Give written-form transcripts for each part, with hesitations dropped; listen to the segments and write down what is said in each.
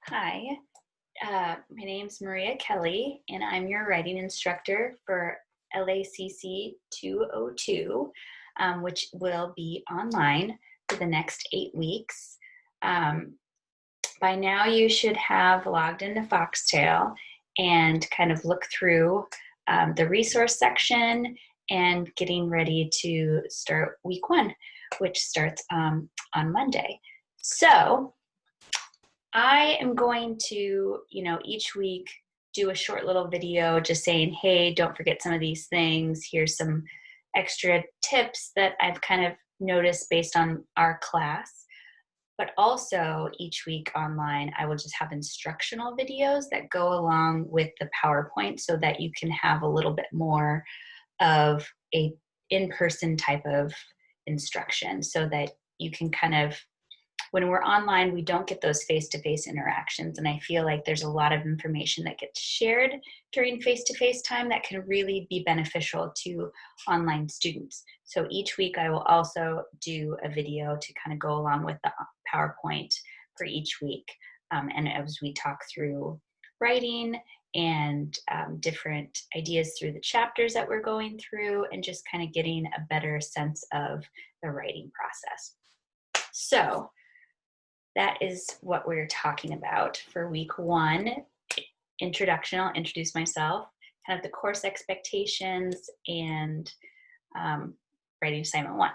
Hi, my name's Maria Kelly, and I'm your writing instructor for LACC 202, which will be online for the next 8 weeks. By now, you should have logged into Foxtail and kind of look through the resource section and getting ready to start week 1, which starts on Monday. So I am going to, each week do a short little video just saying, hey, don't forget some of these things. Here's some extra tips that I've kind of noticed based on our class. But also each week online, I will just have instructional videos that go along with the PowerPoint so that you can have a little bit more of a in-person type of instruction so that you can kind of, when we're online, we don't get those face-to-face interactions. And I feel like there's a lot of information that gets shared during face-to-face time that can really be beneficial to online students. So each week I will also do a video to kind of go along with the PowerPoint for each week. And as we talk through writing and different ideas through the chapters that we're going through and just kind of getting a better sense of the writing process. So that is what we're talking about for week 1. Introduction, I'll introduce myself, kind of the course expectations, and writing assignment 1.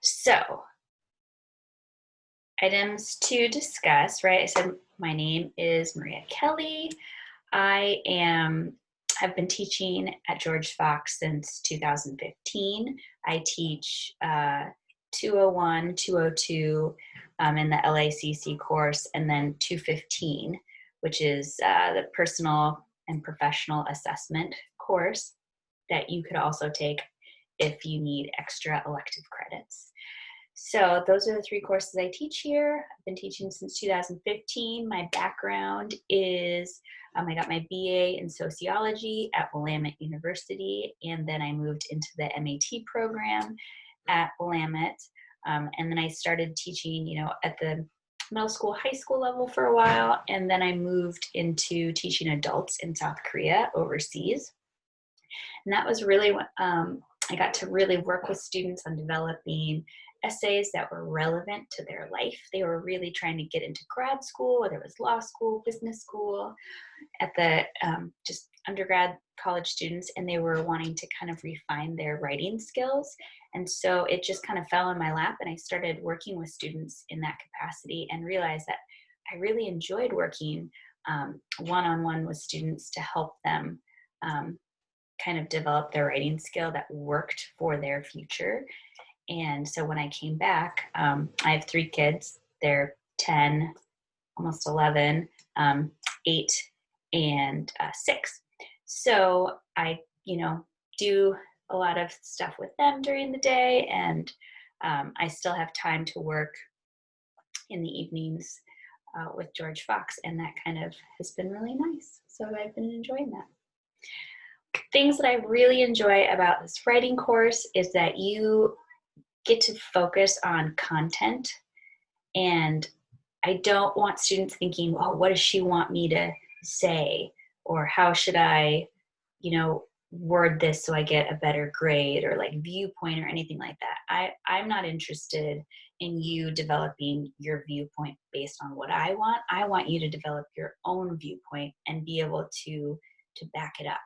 So, items to discuss, right? I said my name is Maria Kelly. I've been teaching at George Fox since 2015. I teach 201, 202 in the LACC course, and then 215, which is the personal and professional assessment course that you could also take if you need extra elective credits. So those are the 3 courses I teach here. I've been teaching since 2015. My background is I got my BA in sociology at Willamette University, and then I moved into the MAT program at Willamette. And then I started teaching, at the middle school, high school level for a while. And then I moved into teaching adults in South Korea overseas. And that was really what I got to really work with students on developing essays that were relevant to their life. They were really trying to get into grad school, whether it was law school, business school, at the just undergrad college students, and they were wanting to kind of refine their writing skills. And so it just kind of fell in my lap, and I started working with students in that capacity and realized that I really enjoyed working one-on-one with students to help them kind of develop their writing skill that worked for their future. And so when I came back, I have 3 kids. They're 10, almost 11, 8, and 6. So I, do a lot of stuff with them during the day, and I still have time to work in the evenings with George Fox, and that kind of has been really nice. So I've been enjoying that. Things that I really enjoy about this writing course is that you get to focus on content, and I don't want students thinking, well, what does she want me to say, or how should I, word this so I get a better grade, or like viewpoint or anything like that. I'm not interested in you developing your viewpoint based on what I want. I want you to develop your own viewpoint and be able to back it up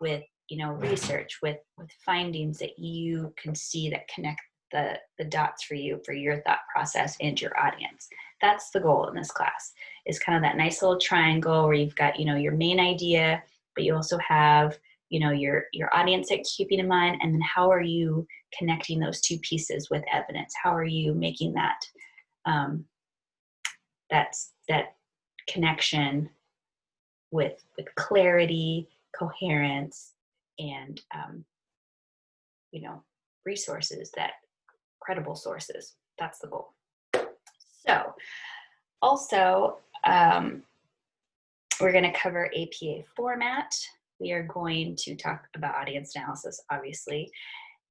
with, research, with findings that you can see that connect the dots for you, for your thought process and your audience. That's the goal in this class, is kind of that nice little triangle where you've got, your main idea, but you also have, your audience that you're keeping in mind, and then how are you connecting those 2 pieces with evidence? How are you making that that connection with clarity, coherence, and resources, that credible sources. That's the goal. So also we're going to cover APA format. We are going to talk about audience analysis, obviously,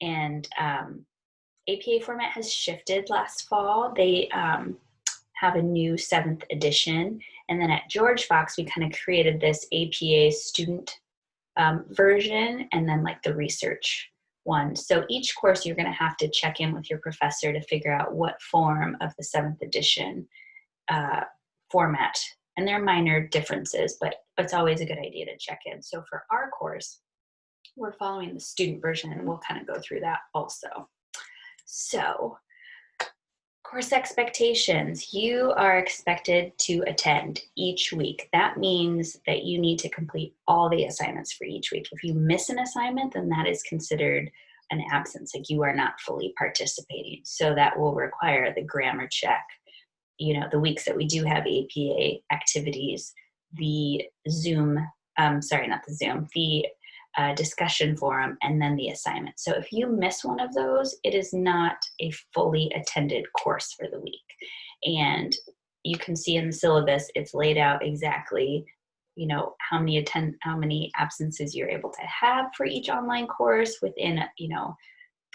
and APA format has shifted last fall. They have a new 7th edition. And then at George Fox, we kind of created this APA student version, and then like the research one. So each course you're going to have to check in with your professor to figure out what form of the 7th edition format. And there are minor differences, but it's always a good idea to check in. So for our course, we're following the student version, and we'll kind of go through that also. So course expectations. You are expected to attend each week. That means that you need to complete all the assignments for each week. If you miss an assignment, then that is considered an absence, like you are not fully participating. So that will require the grammar check. You know, the weeks that we do have APA activities, the Zoom, the discussion forum, and then the assignment. So if you miss one of those, it is not a fully attended course for the week. And you can see in the syllabus, it's laid out exactly, you know, how many absences you're able to have for each online course within, you know,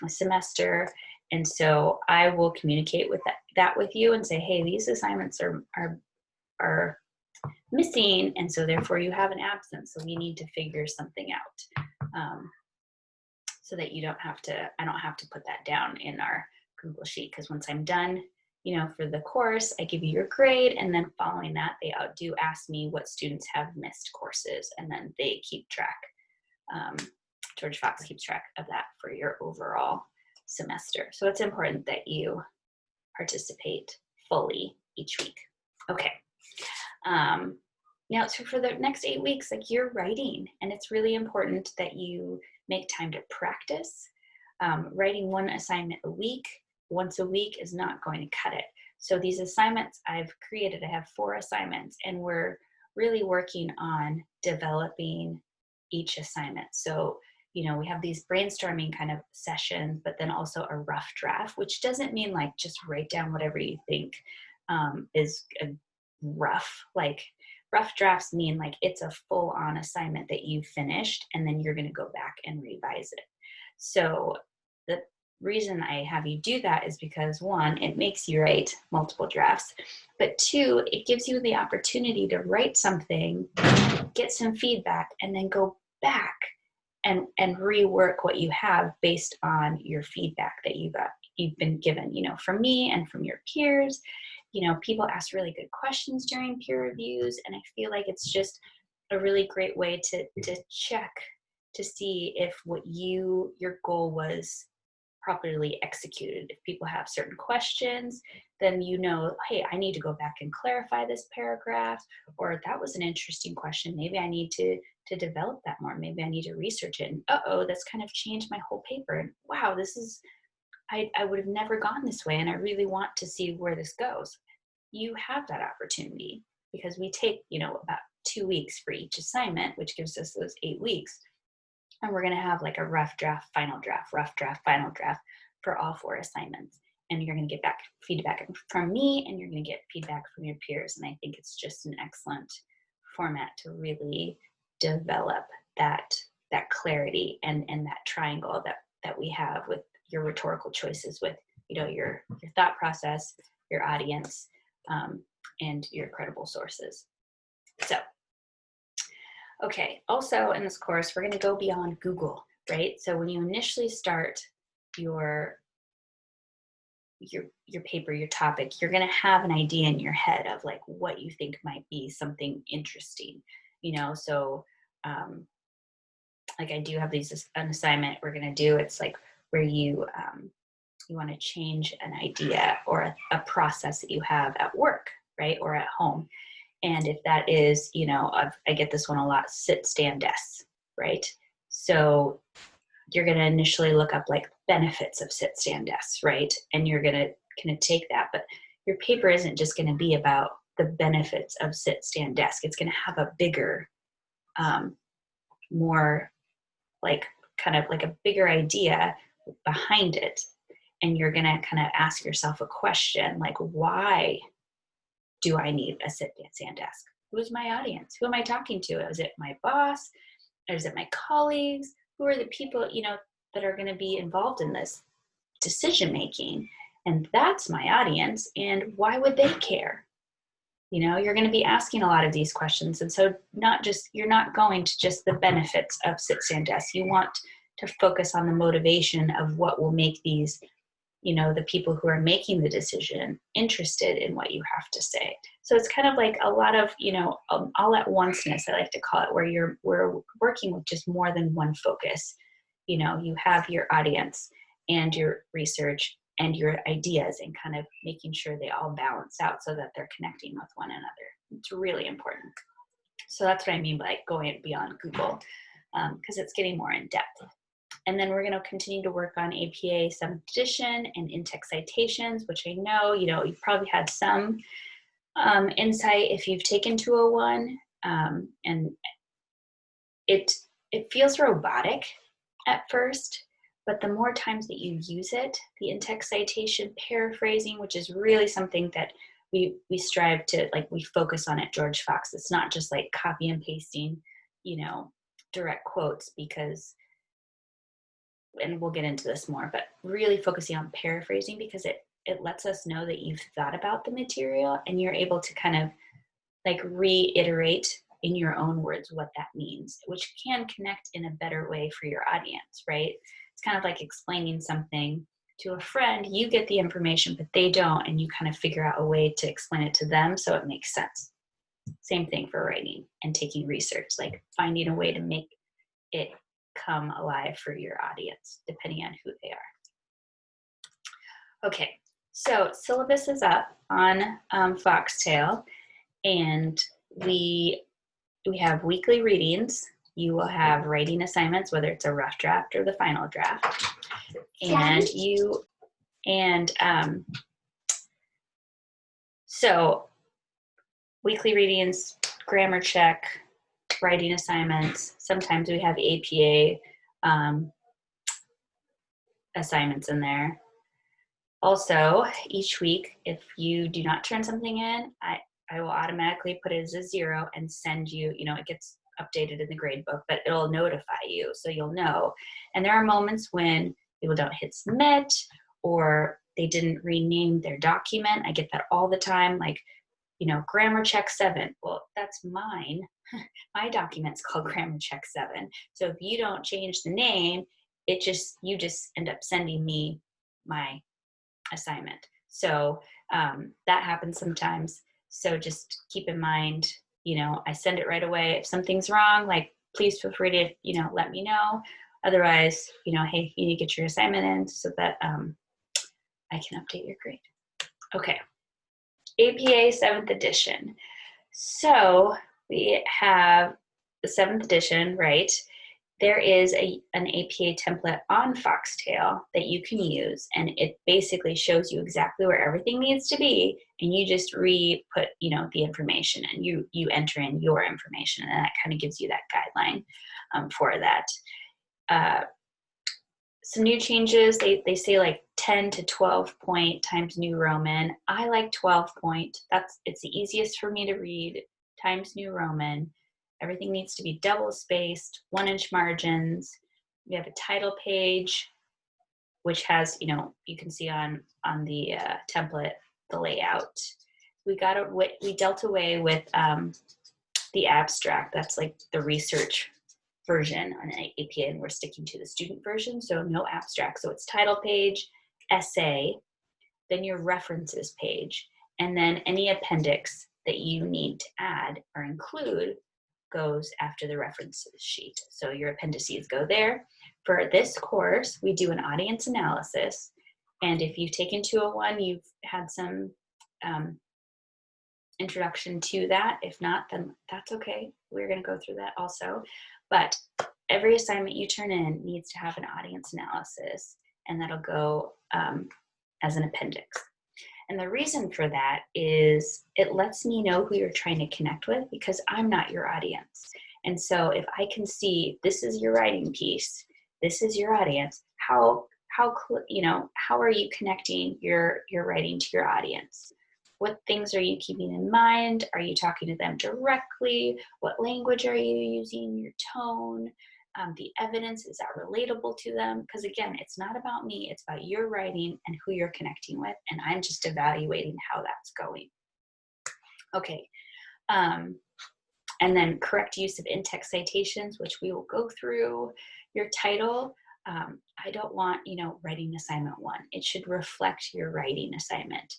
a semester. And so I will communicate with that with you and say, hey, these assignments are missing, and so therefore you have an absence, so we need to figure something out, so that I don't have to put that down in our Google Sheet, because once I'm done, you know, for the course, I give you your grade, and then following that, they do ask me what students have missed courses, and then they keep track. George Fox keeps track of that for your overall semester. So it's important that you participate fully each week. Okay. Now, so for the next 8 weeks, like, you're writing, and it's really important that you make time to practice. Writing one assignment a week, once a week, is not going to cut it. So these assignments I've created, I have 4 assignments, and we're really working on developing each assignment. So, you know, we have these brainstorming kind of sessions, but then also a rough draft, which doesn't mean like just write down whatever you think is rough. Like, rough drafts mean like it's a full-on assignment that you finished, and then you're going to go back and revise it. So the reason I have you do that is because, 1, it makes you write multiple drafts, but 2, it gives you the opportunity to write something, get some feedback, and then go back and rework what you have based on your feedback that you've been given, you know, from me and from your peers. You know, people ask really good questions during peer reviews, and I feel like it's just a really great way to check to see if what your goal was properly executed. If people have certain questions, then you know, hey, I need to go back and clarify this paragraph, or that was an interesting question. Maybe I need to develop that more. Maybe I need to research it. And that's kind of changed my whole paper. And wow, I would have never gone this way, and I really want to see where this goes. You have that opportunity, because we take, you know, about 2 weeks for each assignment, which gives us those 8 weeks. And we're going to have like a rough draft, final draft, rough draft, final draft for all 4 assignments. And you're going to get feedback from me, and you're going to get feedback from your peers. And I think it's just an excellent format to really develop that clarity and that triangle that we have with your rhetorical choices, with, you know, your thought process, your audience, and your credible sources. So, okay, also in this course, we're going to go beyond Google, right? So when you initially start your paper, your topic, you're going to have an idea in your head of like what you think might be something interesting, you know. So like, I do have an assignment we're going to do. It's like where you want to change an idea or a process that you have at work, right, or at home. And if that is, you know, I get this one a lot, sit, stand, desks, right? So you're going to initially look up like benefits of sit, stand, desks, right? And you're going to kind of take that, but your paper isn't just going to be about the benefits of sit, stand, desk. It's going to have a bigger, more like kind of like a bigger idea behind it. And you're going to kind of ask yourself a question like, why do I need a sit, stand, desk? Who's my audience? Who am I talking to? Is it my boss? Or is it my colleagues? Who are the people, you know, that are going to be involved in this decision making? And that's my audience. And why would they care? You know, you're going to be asking a lot of these questions. And so you're not going to just the benefits of sit, stand, desk. You want to focus on the motivation of what will make these, you know, the people who are making the decision interested in what you have to say. So it's kind of like a lot of, you know, all at onceness, I like to call it, where we're working with just more than one focus. You know, you have your audience and your research and your ideas, and kind of making sure they all balance out so that they're connecting with one another. It's really important. So that's what I mean by going beyond Google, because it's getting more in depth. And then we're going to continue to work on APA 7th edition and in-text citations, which I know, you know, you've probably had some insight if you've taken 201, and it feels robotic at first, but the more times that you use it, the in-text citation, paraphrasing, which is really something that we strive to, like, we focus on at George Fox. It's not just like copy and pasting, you know, direct quotes, because, and we'll get into this more, but really focusing on paraphrasing, because it lets us know that you've thought about the material and you're able to kind of like reiterate in your own words what that means, which can connect in a better way for your audience, right? It's kind of like explaining something to a friend. You get the information, but they don't, and you kind of figure out a way to explain it to them so it makes sense. Same thing for writing and taking research, like finding a way to make it come alive for your audience, depending on who they are. Okay, so syllabus is up on Foxtail, and we have weekly readings. You will have writing assignments, whether it's a rough draft or the final draft. So weekly readings, grammar check, writing assignments. Sometimes we have APA assignments in there. Also, each week, if you do not turn something in, I will automatically put it as a 0 and send you, you know, it gets updated in the grade book, but it'll notify you so you'll know. And there are moments when people don't hit submit, or they didn't rename their document. I get that all the time, like, you know, grammar check 7. Well, that's mine. My document's called grammar check 7. So if you don't change the name, you just end up sending me my assignment. So that happens sometimes. So just keep in mind, you know, I send it right away. If something's wrong, like, please feel free to, you know, let me know. Otherwise, you know, hey, you need to get your assignment in so that I can update your grade. Okay, APA 7th edition. So we have the 7th edition, right? There is an APA template on Foxtail that you can use, and it basically shows you exactly where everything needs to be, and you just re-put, you know, the information, and you enter in your information, and that kind of gives you that guideline for that. Some new changes, they say like 10 to 12 point Times New Roman. I like 12 point. It's the easiest for me to read. Times New Roman. Everything needs to be double spaced, 1-inch margins. We have a title page, which has, you know, you can see on the template, the layout. We dealt away with the abstract. That's like the research version on APA, and we're sticking to the student version, so no abstract. So it's title page, essay, then your references page, and then any appendix that you need to add or include goes after the references sheet. So your appendices go there. For this course, we do an audience analysis, and if you've taken 201, you've had some introduction to that. If not, then that's okay. We're going to go through that also. But every assignment you turn in needs to have an audience analysis, and that'll go as an appendix. And the reason for that is it lets me know who you're trying to connect with, because I'm not your audience. And so if I can see this is your writing piece, this is your audience, how are you connecting your writing to your audience? What things are you keeping in mind? Are you talking to them directly? What language are you using? Your tone? The evidence, is that relatable to them? Because again, it's not about me, it's about your writing and who you're connecting with, and I'm just evaluating how that's going. Okay. And then correct use of in-text citations, which we will go through. Your title, I don't want, writing assignment 1. It should reflect your writing assignment.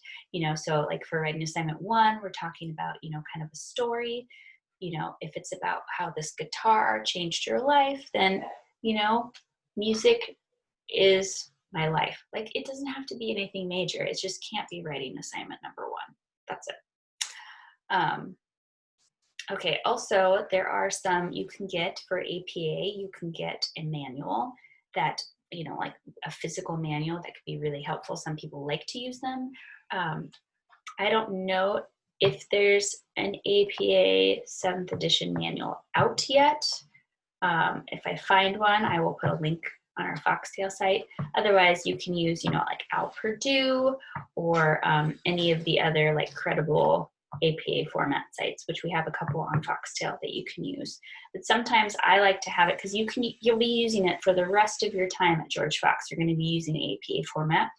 So like for writing assignment 1, we're talking about, kind of a story. If it's about how this guitar changed your life, then, music is my life. Like, it doesn't have to be anything major. It just can't be writing assignment number 1. That's it. Okay, also, there are some you can get for APA. You can get a manual that, like a physical manual that could be really helpful. Some people like to use them. I don't know if there's an APA 7th edition manual out yet. If I find one, I will put a link on our Foxtail site. Otherwise, you can use, like Al Purdue or any of the other like credible APA format sites, which we have a couple on Foxtail that you can use. But sometimes I like to have it because you'll be using it for the rest of your time at George Fox. You're going to be using APA format.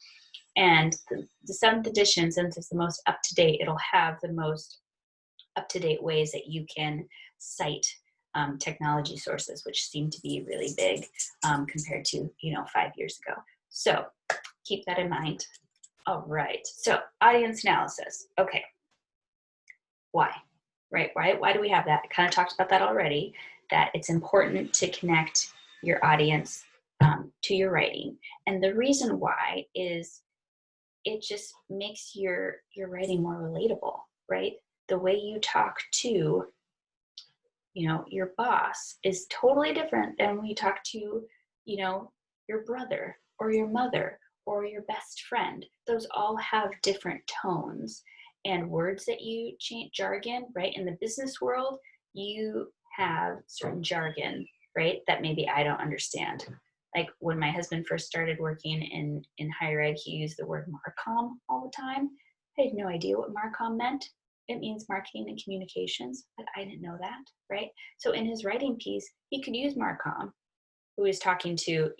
And the 7th edition, since it's the most up-to-date, it'll have the most up-to-date ways that you can cite technology sources, which seem to be really big compared to 5 years ago. So keep that in mind. All right, so audience analysis. Okay, why? Right? Why do we have that? I kind of talked about that already, that it's important to connect your audience to your writing. And the reason why is it just makes your writing more relatable, right? The way you talk to your boss is totally different than when you talk to your brother or your mother or your best friend. Those all have different tones and words that you change. Jargon, right? In the business world, you have certain jargon, right, that maybe I don't understand. Like when my husband first started working in higher ed, he used the word MARCOM all the time. I had no idea what MARCOM meant. It means marketing and communications, but I didn't know that, right? So in his writing piece, he could use MARCOM, who is talking to,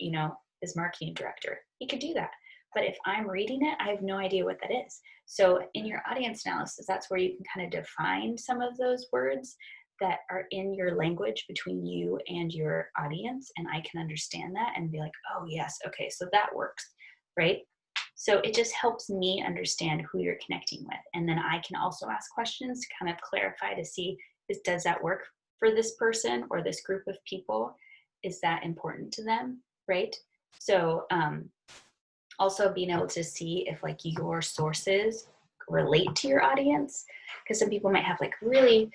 his marketing director. He could do that. But if I'm reading it, I have no idea what that is. So in your audience analysis, that's where you can kind of define some of those words that are in your language between you and your audience. And I can understand that and be like, oh yes, okay, so that works, right? So it just helps me understand who you're connecting with. And then I can also ask questions to kind of clarify to see, does that work for this person or this group of people? Is that important to them, right? So also being able to see if like your sources relate to your audience, because some people might have like really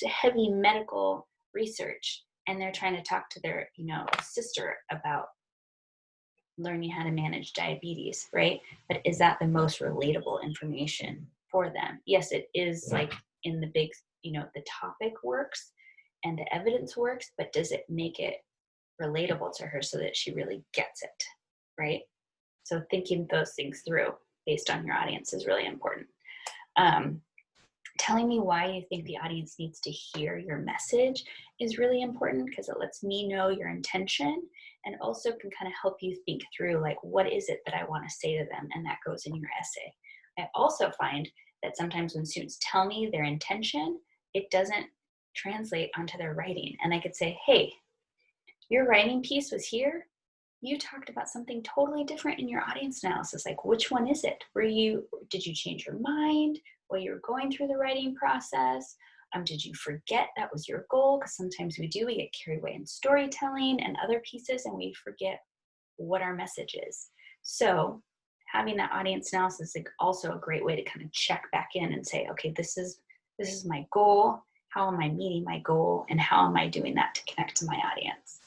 heavy medical research and they're trying to talk to their sister about learning how to manage diabetes, right? But is that the most relatable information for them? Yes, it is, like in the big, the topic works and the evidence works, but does it make it relatable to her so that she really gets it, right? So thinking those things through based on your audience is really important. Telling me why you think the audience needs to hear your message is really important because it lets me know your intention and also can kind of help you think through like, what is it that I want to say to them? And that goes in your essay. I also find that sometimes when students tell me their intention, it doesn't translate onto their writing. And I could say, hey, your writing piece was here. You talked about something totally different in your audience analysis. Like, which one is it? Did you change your mind while you were going through the writing process? Did you forget that was your goal? Because sometimes we get carried away in storytelling and other pieces and we forget what our message is. So having that audience analysis is also a great way to kind of check back in and say, okay, this is my goal. How am I meeting my goal? And how am I doing that to connect to my audience?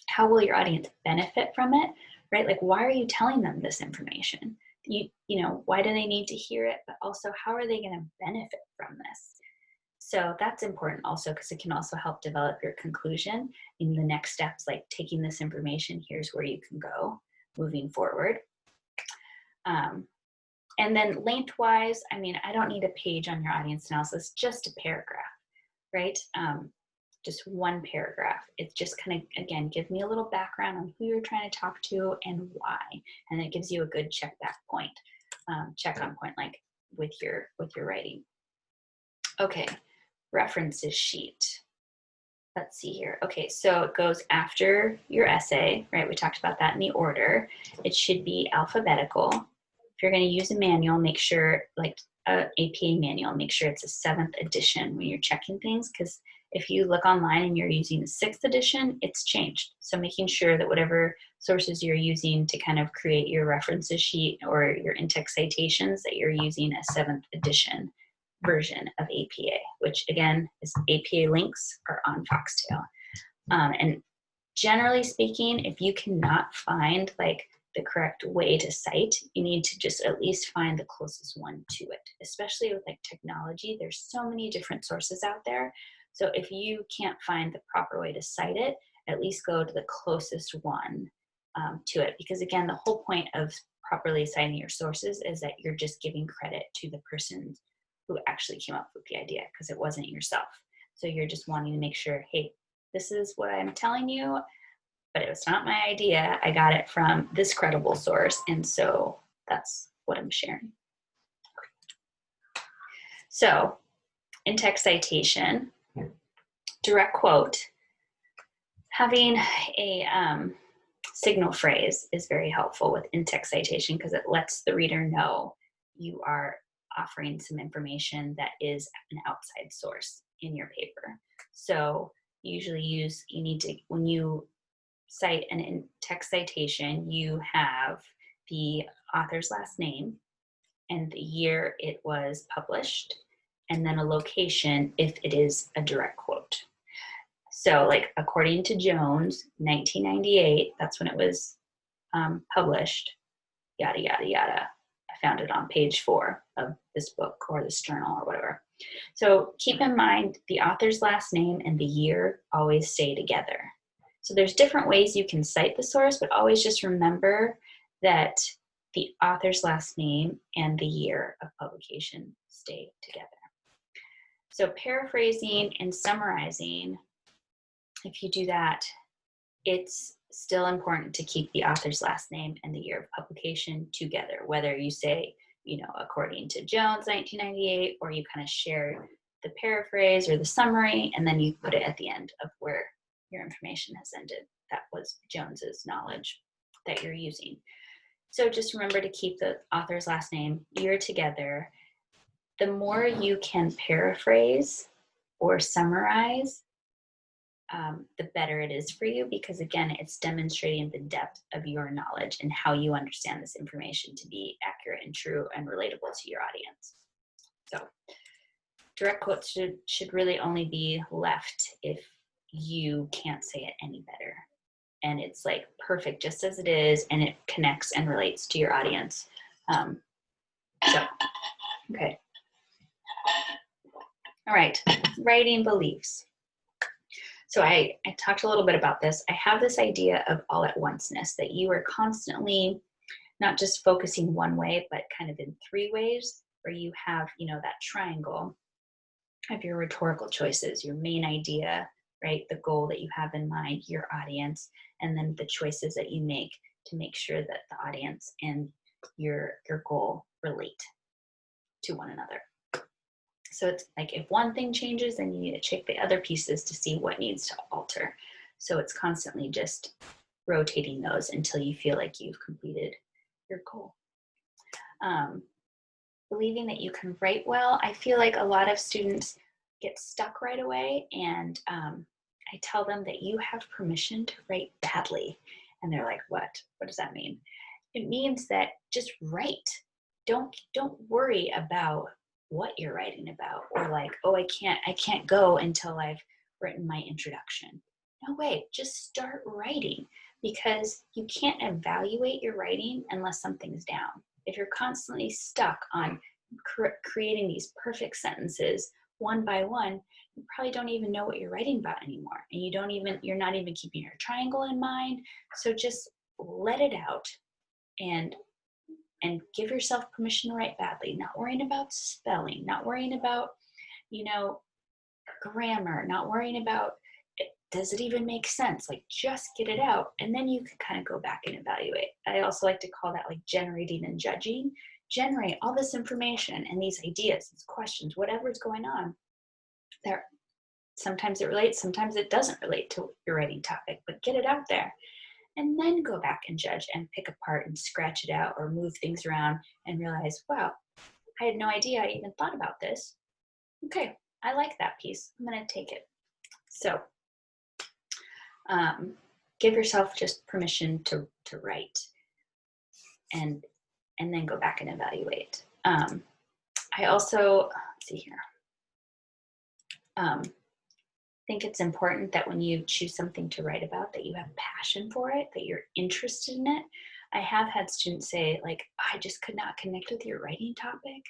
How will your audience benefit from it, right? Like, why are you telling them this information? Why do they need to hear it? But also, how are they going to benefit from this? So that's important also because it can also help develop your conclusion in the next steps, like taking this information, here's where you can go moving forward. And then lengthwise, I don't need a page on your audience analysis, just a paragraph, right? just one paragraph. It's just kind of, again, give me a little background on who you're trying to talk to and why. And it gives you a good check on point, like with your writing. Okay, references sheet. Let's see here. Okay, so it goes after your essay, right? We talked about that in the order. It should be alphabetical. If you're going to use a manual, make sure, like a APA manual, make sure it's a 7th edition when you're checking things, because if you look online and you're using the 6th edition, it's changed. So making sure that whatever sources you're using to kind of create your references sheet or your in-text citations, that you're using a 7th edition version of APA, which again is APA links are on Foxtail. And generally speaking, if you cannot find like the correct way to cite, you need to just at least find the closest one to it. Especially with like technology, there's so many different sources out there. So if you can't find the proper way to cite it, at least go to the closest one to it. Because again, the whole point of properly citing your sources is that you're just giving credit to the person who actually came up with the idea, because it wasn't yourself. So you're just wanting to make sure, hey, this is what I'm telling you, but it was not my idea. I got it from this credible source, and so that's what I'm sharing. So in-text citation, direct quote, having a signal phrase is very helpful with in-text citation, because it lets the reader know you are offering some information that is an outside source in your paper. So usually when you cite an in-text citation, you have the author's last name and the year it was published, and then a location if it is a direct quote. So like according to Jones, 1998, that's when it was published, yada, yada, yada. I found it on page 4 of this book or this journal or whatever. So keep in mind the author's last name and the year always stay together. So there's different ways you can cite the source, but always just remember that the author's last name and the year of publication stay together. So paraphrasing and summarizing, if you do that, it's still important to keep the author's last name and the year of publication together, whether you say, according to Jones, 1998, or you kind of share the paraphrase or the summary, and then you put it at the end of where your information has ended. That was Jones's knowledge that you're using. So just remember to keep the author's last name, year together. The more you can paraphrase or summarize, the better it is for you, because again, it's demonstrating the depth of your knowledge and how you understand this information to be accurate and true and relatable to your audience. So direct quotes should really only be left if you can't say it any better. And it's like perfect just as it is, and it connects and relates to your audience. Okay. All right, writing beliefs. So I talked a little bit about this. I have this idea of all at onceness, that you are constantly not just focusing one way, but kind of in 3 ways, where you have, that triangle of your rhetorical choices, your main idea, right? The goal that you have in mind, your audience, and then the choices that you make to make sure that the audience and your goal relate to one another. So it's like if one thing changes, then you need to check the other pieces to see what needs to alter. So it's constantly just rotating those until you feel like you've completed your goal. Believing that you can write well. I feel like a lot of students get stuck right away, and I tell them that you have permission to write badly. And they're like, what? What does that mean? It means that just write. Don't worry about what you're writing about, or like, oh, I can't go until I've written my introduction. No way, just start writing, because you can't evaluate your writing unless something's down. If you're constantly stuck on creating these perfect sentences one by one, you probably don't even know what you're writing about anymore, and you're not even keeping your triangle in mind. So just let it out and give yourself permission to write badly, not worrying about spelling, not worrying about, grammar, not worrying about, does it even make sense? Like, just get it out. And then you can kind of go back and evaluate. I also like to call that like generating and judging. Generate all this information and these ideas, these questions, whatever's going on. There, sometimes it relates, sometimes it doesn't relate to your writing topic, but get it out there. And then go back and judge and pick apart and scratch it out or move things around and realize, wow, I had no idea I even thought about this. Okay, I like that piece. I'm going to take it. So give yourself just permission to write and then go back and evaluate. I also, let's see here. Think it's important that when you choose something to write about, that you have passion for it, that you're interested in it. I have had students say, like, I just could not connect with your writing topic.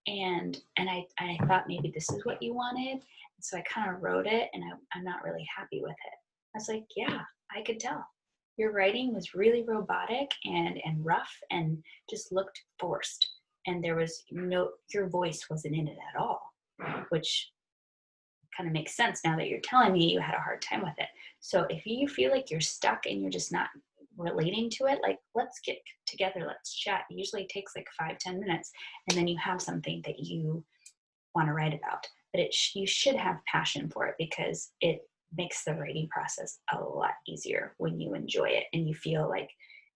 And I thought maybe this is what you wanted. And so I kind of wrote it and I'm not really happy with it. I was like, yeah, I could tell. Your writing was really robotic and rough and just looked forced. And there was your voice wasn't in it at all, which kind of makes sense now that you're telling me you had a hard time with it. So if you feel like you're stuck and you're just not relating to it, like, let's get together, let's chat. It usually takes like 5-10 minutes, and then you have something that you want to write about. But you should have passion for it, because it makes the writing process a lot easier when you enjoy it and you feel like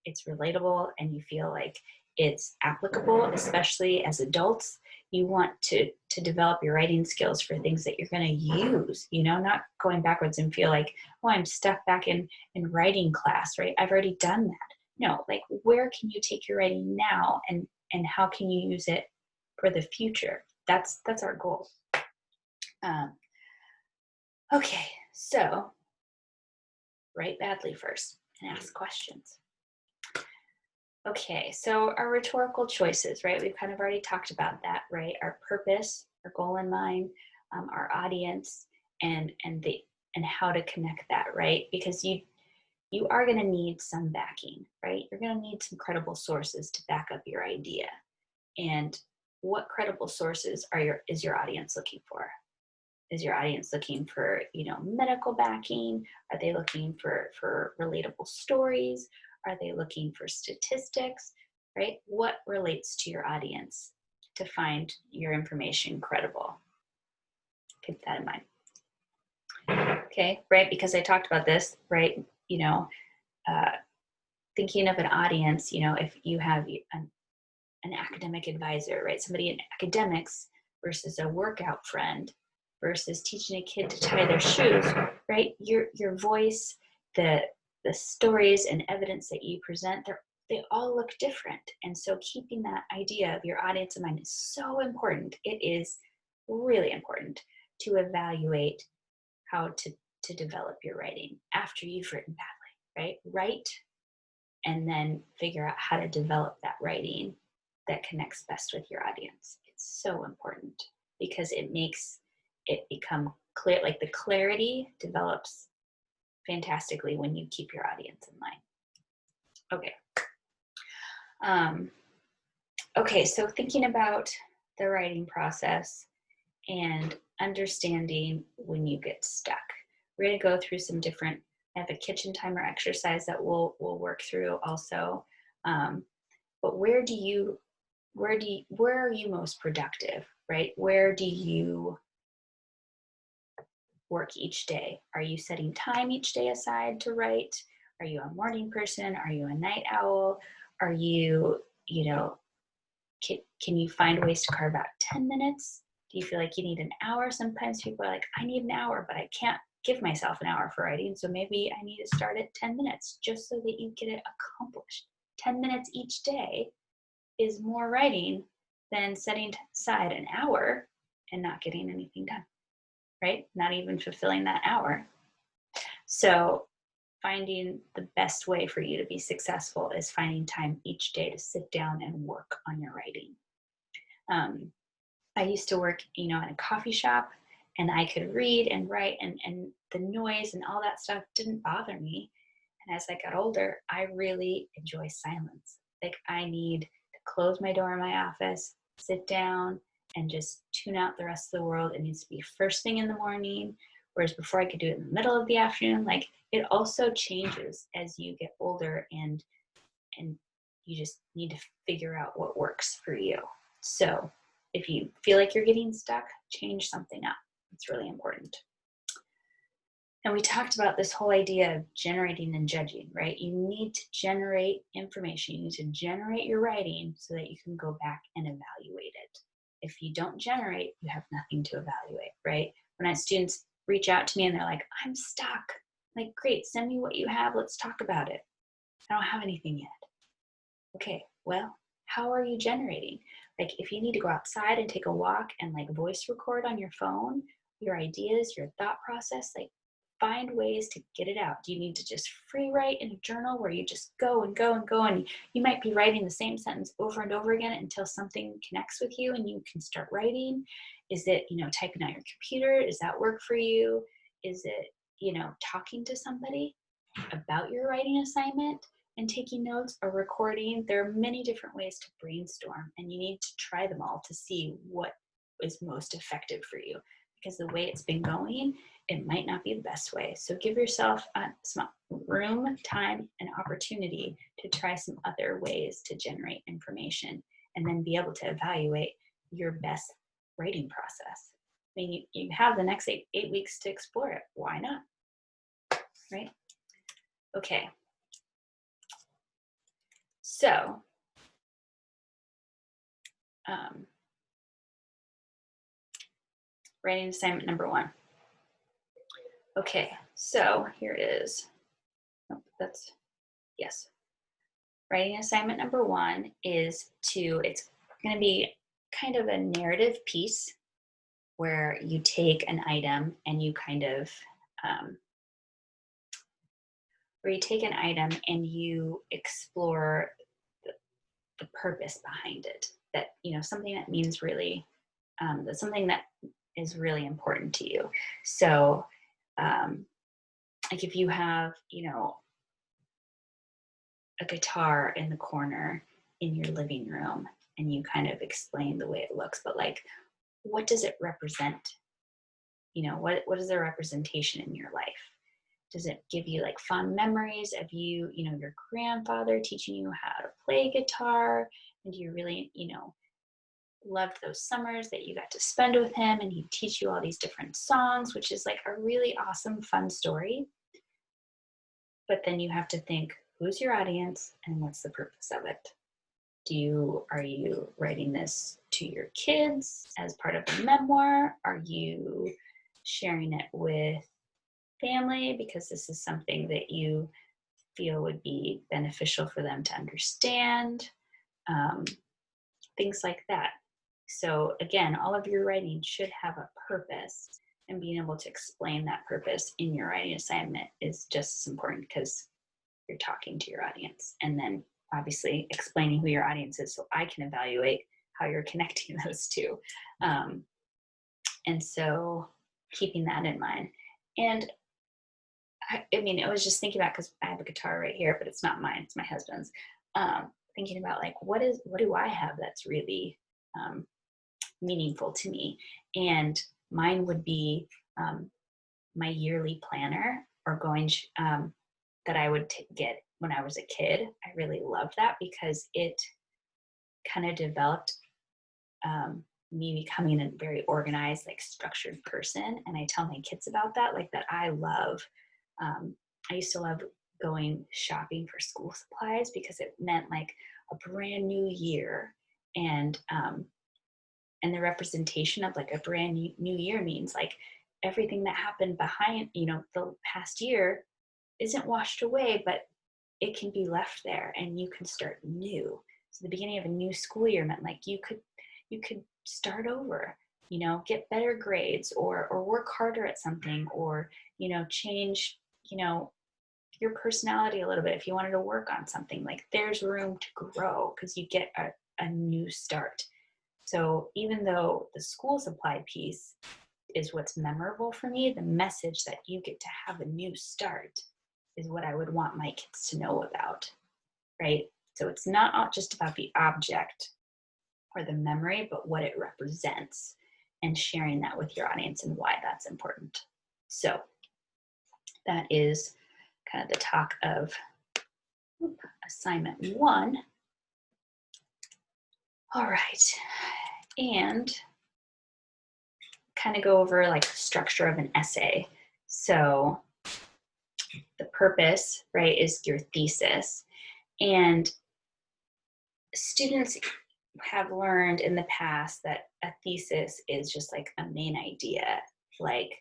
it's relatable and you feel like it's applicable, especially as adults. You want to develop your writing skills for things that you're going to use, not going backwards and feel like, oh, I'm stuck back in writing class, right? I've already done that. No, like, where can you take your writing now and how can you use it for the future? That's our goal. Okay, so write badly first and ask questions. Okay, so our rhetorical choices, right? We've kind of already talked about that, right? Our purpose, our goal in mind, our audience, and how to connect that, right? Because you are going to need some backing, right? You're going to need some credible sources to back up your idea. And what credible sources is your audience looking for? Is your audience looking for, medical backing? Are they looking for relatable stories? Are they looking for statistics, right? What relates to your audience to find your information credible? Keep that in mind. Okay, right? Because I talked about this, right? Thinking of an audience, if you have an academic advisor, right? Somebody in academics versus a workout friend versus teaching a kid to tie their shoes, right? Your voice, the stories and evidence that you present, they all look different. And so keeping that idea of your audience in mind is so important. It is really important to evaluate how to develop your writing after you've written badly, right? Write and then figure out how to develop that writing that connects best with your audience. It's so important because it makes it become clear, like the clarity develops fantastically when you keep your audience in mind. Okay. Okay, so thinking about the writing process and understanding when you get stuck. We're going to go through some different, I have a kitchen timer exercise that we'll work through also. But where are you most productive, right? Where do you work each day? Are you setting time each day aside to write? Are you a morning person? Are you a night owl? Are you, can you find ways to carve out 10 minutes? Do you feel like you need an hour? Sometimes people are like, I need an hour, but I can't give myself an hour for writing. So maybe I need to start at 10 minutes just so that you get it accomplished. 10 minutes each day is more writing than setting aside an hour and not getting anything done, right? Not even fulfilling that hour. So finding the best way for you to be successful is finding time each day to sit down and work on your writing. I used to work, in a coffee shop, and I could read and write, and the noise and all that stuff didn't bother me. And as I got older, I really enjoy silence. Like, I need to close my door in my office, sit down, and just tune out the rest of the world. It needs to be first thing in the morning whereas before I could do it in the middle of the afternoon. Like, it also changes as you get older, and you just need to figure out what works for you. So if you feel like you're getting stuck, change something up. It's really important. And we talked about this whole idea of generating and judging, right? You need to generate information. You need to generate your writing so that you can go back and evaluate it. If you don't generate, you have nothing to evaluate, right? When students reach out to me and they're like, I'm stuck. I'm like, great, send me what you have. Let's talk about it. I don't have anything yet. Okay, well, how are you generating? Like, if you need to go outside and take a walk and like voice record on your phone, your ideas, your thought process, like, find ways to get it out. Do you need to just free write in a journal where you just go and go and go, and you might be writing the same sentence over and over again until something connects with you and you can start writing? Is it, typing on your computer? Does that work for you? Is it, talking to somebody about your writing assignment and taking notes or recording? There are many different ways to brainstorm, and you need to try them all to see what is most effective for you, because the way it's been going, it might not be the best way. So give yourself some room, time, and opportunity to try some other ways to generate information, and then be able to evaluate your best writing process. I mean, you have the next eight weeks to explore it. Why not? Right? Okay. So, writing assignment number 1. Okay, so here it is. Nope, yes. Writing assignment number 1 is it's going to be kind of a narrative piece where you take an item and you kind of, explore the purpose behind it. That, something that means really, that's something that is really important to you. So, like if you have, a guitar in the corner in your living room, and you kind of explain the way it looks, but like, what does it represent? What is the representation in your life? Does it give you like fond memories of your grandfather teaching you how to play guitar? And do you really, loved those summers that you got to spend with him, and he'd teach you all these different songs, which is like a really awesome, fun story. But then you have to think, who's your audience and what's the purpose of it? Are you writing this to your kids as part of a memoir? Are you sharing it with family because this is something that you feel would be beneficial for them to understand? Things like that. So again, all of your writing should have a purpose, and being able to explain that purpose in your writing assignment is just as important, because you're talking to your audience, and then obviously explaining who your audience is so I can evaluate how you're connecting those two. And so keeping that in mind. And I was just thinking about, because I have a guitar right here, but it's not mine, it's my husband's. Thinking about like, what do I have that's really meaningful to me? And mine would be my yearly planner, or going that I would get when I was a kid. I really loved that because it kind of developed me becoming a very organized, like structured person. And I tell my kids about that, like that I love. I used to love going shopping for school supplies because it meant like a brand new year, and the representation of like a brand new year means like everything that happened behind the past year isn't washed away, but it can be left there and you can start new. So the beginning of a new school year meant like you could start over, get better grades, or work harder at something, or change your personality a little bit if you wanted to work on something. Like, there's room to grow because you get a new start. So even though the school supply piece is what's memorable for me, the message that you get to have a new start is what I would want my kids to know about, right? So it's not just about the object or the memory, but what it represents, and sharing that with your audience and why that's important. So that is kind of the talk of assignment 1. All right, and kind of go over like the structure of an essay. So the purpose, right, is your thesis. And students have learned in the past that a thesis is just like a main idea, like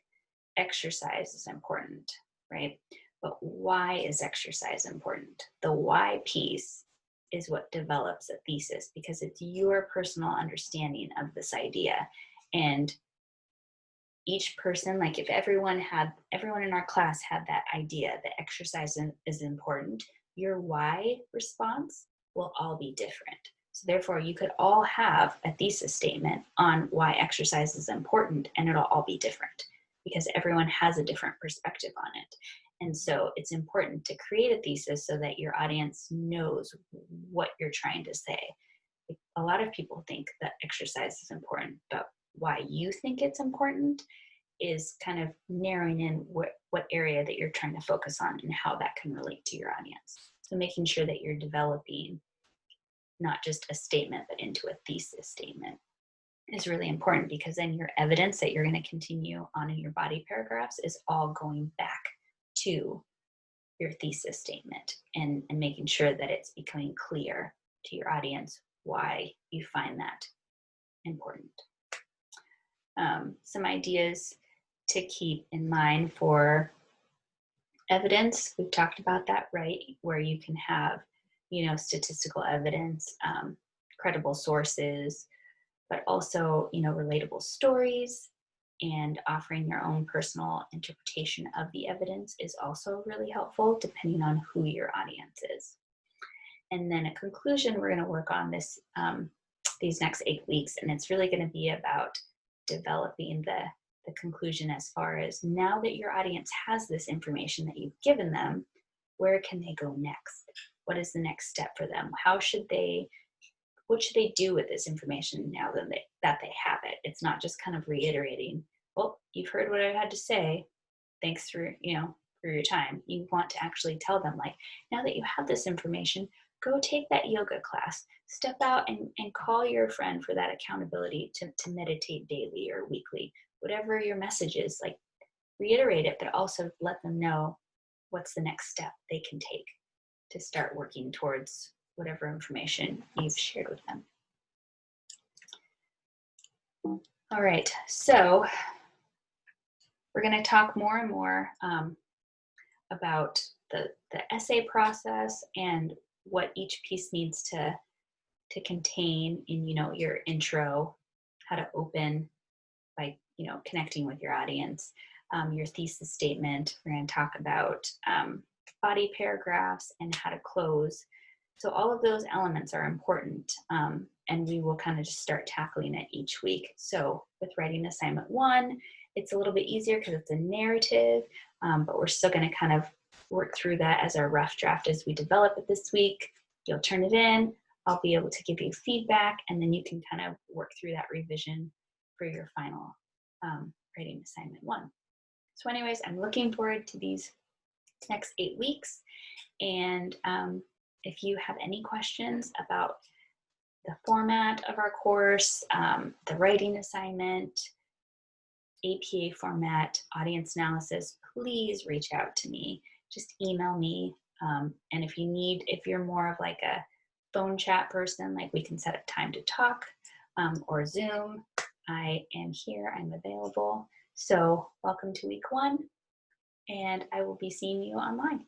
exercise is important, right? But why is exercise important? The why piece is what develops a thesis, because it's your personal understanding of this idea. And each person, like if everyone in our class had that idea that exercise is important, your why response will all be different. So therefore, you could all have a thesis statement on why exercise is important, and it'll all be different because everyone has a different perspective on it. And so it's important to create a thesis so that your audience knows what you're trying to say. A lot of people think that exercise is important, but why you think it's important is kind of narrowing in what area that you're trying to focus on and how that can relate to your audience. So making sure that you're developing not just a statement, but into a thesis statement is really important, because then your evidence that you're going to continue on in your body paragraphs is all going back to your thesis statement and making sure that it's becoming clear to your audience why you find that important. Some ideas to keep in mind for evidence. We've talked about that, right? Where you can have, statistical evidence, credible sources, but also, relatable stories, and offering your own personal interpretation of the evidence is also really helpful depending on who your audience is. And then a conclusion, we're going to work on this these next 8 weeks, and it's really going to be about developing the conclusion as far as, now that your audience has this information that you've given them, where can they go next? What is the next step for them? What should they do with this information now that they have it? It's not just kind of reiterating, well, you've heard what I had to say, thanks for your time. You want to actually tell them, like, now that you have this information, go take that yoga class, step out and call your friend for that accountability to meditate daily or weekly, whatever your message is. Like, reiterate it, but also let them know what's the next step they can take to start working towards whatever information you've shared with them. All right, so we're going to talk more and more about the essay process and what each piece needs to contain in, your intro, how to open by, connecting with your audience, your thesis statement. We're going to talk about body paragraphs and how to close. So all of those elements are important, and we will kind of just start tackling it each week. So with writing assignment 1, it's a little bit easier because it's a narrative, but we're still going to kind of work through that as our rough draft as we develop it this week. You'll turn it in, I'll be able to give you feedback, and then you can kind of work through that revision for your final writing assignment 1. So anyways, I'm looking forward to these next 8 weeks. And if you have any questions about the format of our course, the writing assignment, APA format, audience analysis, please reach out to me. Just email me. And if you're more of like a phone chat person, like, we can set up time to talk, or Zoom, I am here, I'm available. So welcome to week 1, and I will be seeing you online.